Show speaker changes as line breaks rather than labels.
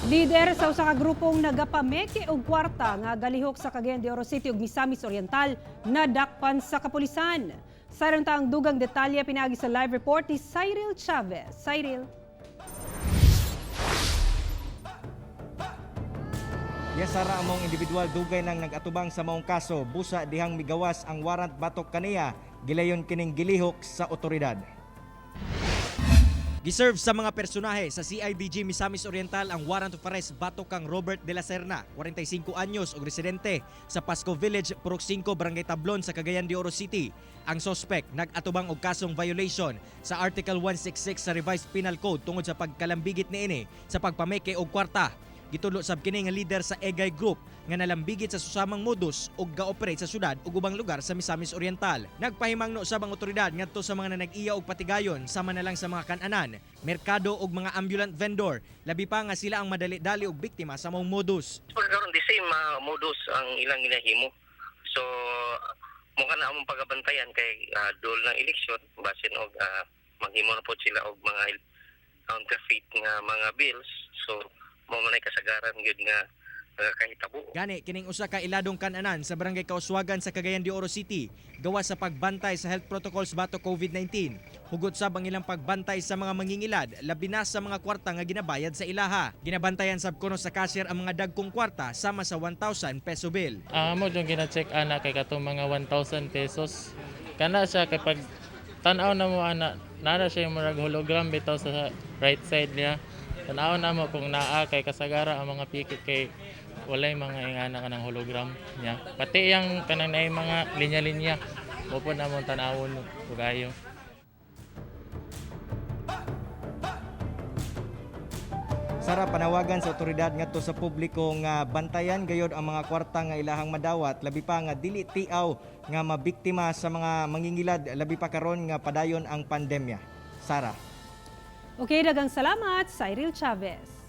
Lider sa usa ka grupong nagapameke og kwarta nga galihok sa Cagayan de Oro City ug Misamis Oriental nadakpan sa kapulisan. Sayron ta ang dugang detalye pinaagi sa live report ni Cyril Chavez. Cyril.
Yasara among individual dugay nang nag-atubang sa maong kaso, busa dihang migawas ang warrant batok kaniya, gilayon kining gilihok sa otoridad.
Giserve sa mga personahe sa CIDG Misamis Oriental ang warrant of arrest batok kang Robert de la Serna, 45 anyos ug residente sa Pasco Village, Purok 5, Barangay Tablon sa Cagayan de Oro City. Ang suspect nag-atubang og kasong violation sa Article 166 sa Revised Penal Code tungod sa pagkalambigit niini sa pagpameke og kwarta. Gitulo sab kini nga leader sa Egay Group nga nalambigit sa susamang modus ug ga-operate sa syudad ug ubang lugar sa Misamis Oriental. Nagpahimangno sa mga otoridad ngadto sa mga nanag-iya og patigayon sama na lang sa mga kan-anan, merkado ug mga ambulant vendor, labi pa nga sila ang madali-dali og biktima sa maong modus.
Pagkaroon the same modus ang ilang ginahimo. So mukha na among pagabantayan kay dol ng eleksyon basin og maghimo na po sila og mga counterfeit nga mga bills. So mo manay kasagaran gyud nga kahitabo.
Gani kining usa ka iladong kan-anan sa Barangay Kauswagan sa Cagayan de Oro City gawas sa pagbantay sa health protocols batok COVID-19. Hugot sab ang ilang pagbantay sa mga mangingilad labi na sa mga kwarta nga ginabayad sa ilaha. Ginabantayan sab kuno sa cashier ang mga dagkong kwarta sama sa 1,000 peso bill.
Mo yung gina-check ana kay katong mga 1,000 pesos. Kana siya kay pag tan-aw na mo ana, nara siya yung murag hologram bitaw sa right side niya. Tanaw na mo kung naa kay kasagara ang mga pikit kay walay mga ingana ka ng hologram niya. Pati yung kanang na mga linya-linya. Opo na mo tanawon kayo.
Sara panawagan sa otoridad ngadto sa publiko nga bantayan gayod ang mga kwarta nga ilahang madawat, labi pa nga dili tiaw nga mabiktima sa mga mangingilad, labi pa karon nga padayon ang pandemya. Sara.
Okay, dagang salamat, Cyril Chavez.